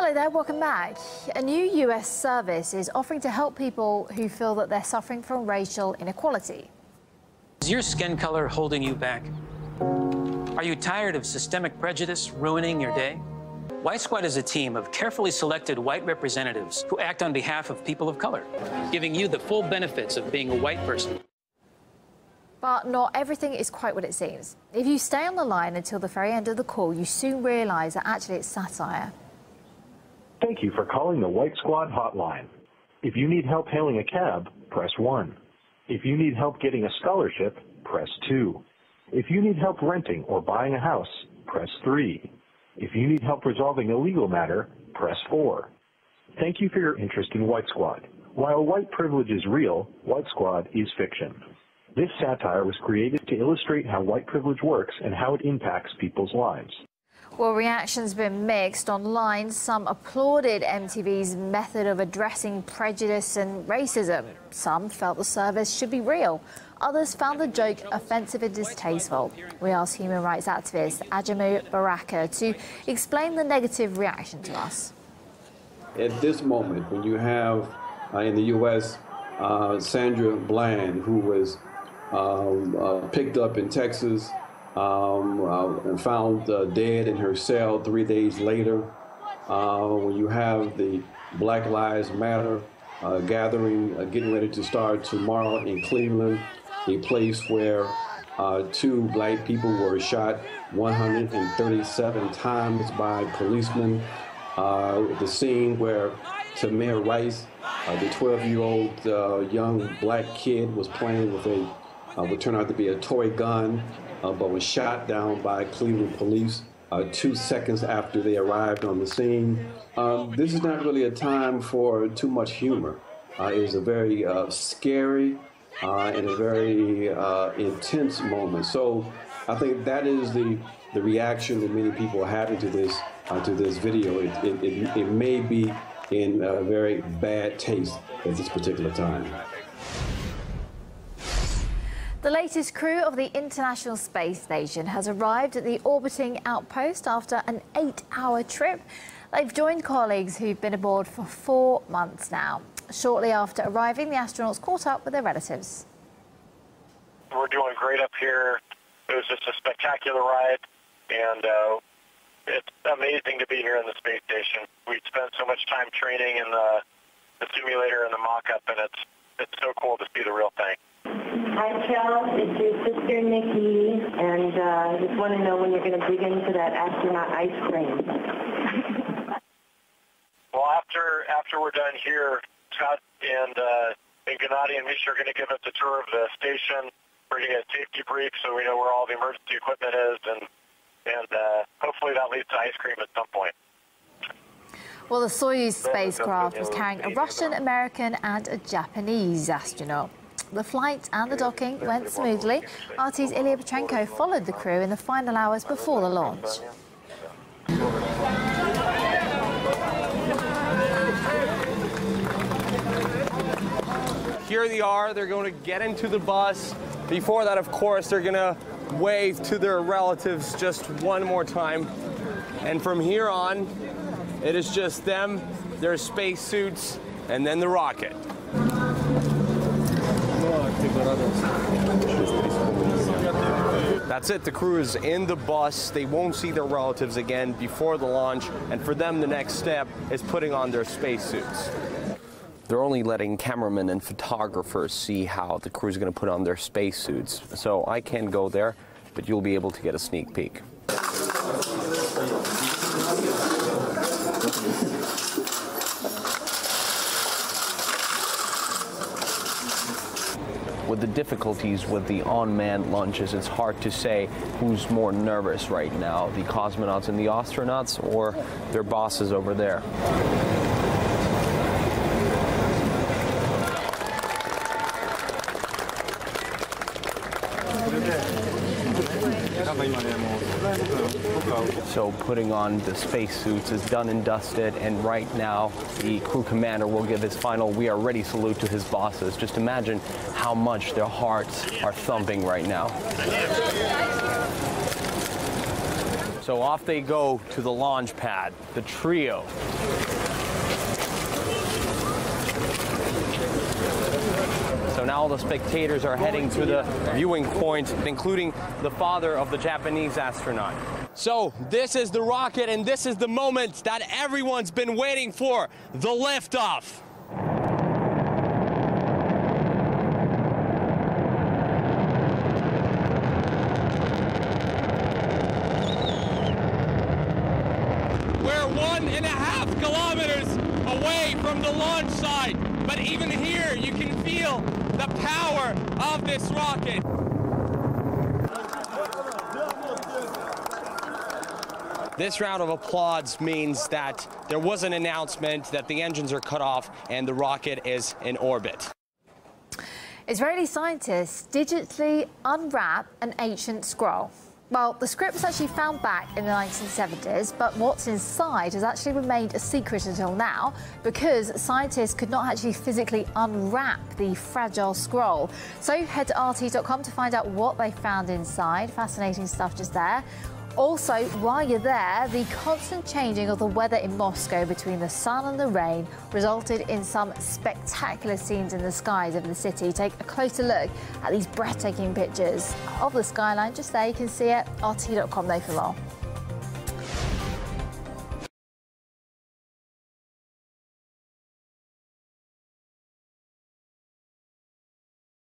Hello there, welcome back. A new US service is offering to help people who feel that they're suffering from racial inequality. Is your skin color holding you back? Are you tired of systemic prejudice ruining your day? White Squad is a team of carefully selected white representatives who act on behalf of people of color, giving you the full benefits of being a white person. But not everything is quite what it seems. If you stay on the line until the very end of the call, you soon realise that actually it's satire. Thank you for calling the White Squad hotline. If you need help hailing a cab, press 1. If you need help getting a scholarship, press 2. If you need help renting or buying a house, press 3. If you need help resolving a legal matter, press 4. Thank you for your interest in White Squad. While white privilege is real, White Squad is fiction. This satire was created to illustrate how white privilege works and how it impacts people's lives. Well, reactions have been mixed online. Some applauded MTV's method of addressing prejudice and racism. Some felt the service should be real. Others found the joke offensive and distasteful. We asked human rights activist Ajamu Baraka to explain the negative reaction to us. At this moment, when you have in the U.S. Sandra Bland, who was picked up in Texas, and found dead in her cell 3 days later. When you have the Black Lives Matter gathering getting ready to start tomorrow in Cleveland, a place where 2 black people were shot 137 times by policemen. The scene where Tamir Rice, the 12-year-old young black kid, was playing with what turned out to be a toy gun, but was shot down by Cleveland police 2 seconds after they arrived on the scene. This is not really a time for too much humor. It was a very scary and a very intense moment. So I think that is the reaction that many people are having to this video. It may be in very bad taste at this particular time. The latest crew of the International Space Station has arrived at the orbiting outpost after an 8-hour trip. They've joined colleagues who've been aboard for 4 months now. Shortly after arriving, the astronauts caught up with their relatives. We're doing great up here. It was just a spectacular ride, and it's amazing to be here in the space station. We spent so much time training in the simulator and the mock-up, and it's so cool to see the real thing. Hi, Kel. It's your sister, Nikki, and I just want to know when you're going to dig into that astronaut ice cream. Well, after we're done here, Scott and Gennady and Misha are going to give us a tour of the station. We're going to get a safety brief so we know where all the emergency equipment is, and hopefully that leads to ice cream at some point. Well, the Soyuz spacecraft was carrying a Russian, American and a Japanese astronaut. The flight and the docking went smoothly. RT's Ilya Petrenko followed the crew in the final hours before the launch. Here they are. They're going to get into the bus. Before that, of course, they're going to wave to their relatives just one more time. And from here on, it is just them, their spacesuits, and then the rocket. That's it. The crew is in the bus. They won't see their relatives again before the launch, and for them the next step is putting on their spacesuits. They're only letting cameramen and photographers see how the crew is going to put on their spacesuits. So I can't go there, but you'll be able to get a sneak peek. With the difficulties with the unmanned launches, it's hard to say who's more nervous right now, the cosmonauts and the astronauts or their bosses over there. So putting on the spacesuits is done and dusted, and right now the crew commander will give his final "we are ready" salute to his bosses. Just imagine how much their hearts are thumping right now. So off they go to the launch pad, the trio. So now all the spectators are heading to the viewing point, including the father of the Japanese astronaut. So this is the rocket, and this is the moment that everyone's been waiting for, the liftoff. We're 1.5 kilometers away from the launch site, but even here you can feel the power of this rocket. This round of applause means that there was an announcement that the engines are cut off and the rocket is in orbit. Israeli scientists digitally unwrap an ancient scroll. Well, the script was actually found back in the 1970s, but what's inside has actually remained a secret until now because scientists could not actually physically unwrap the fragile scroll. So head to RT.com to find out what they found inside. Fascinating stuff just there. Also, while you're there, the constant changing of the weather in Moscow between the sun and the rain resulted in some spectacular scenes in the skies over the city. Take a closer look at these breathtaking pictures of the skyline. Just there, you can see it. RT.com, though, for more.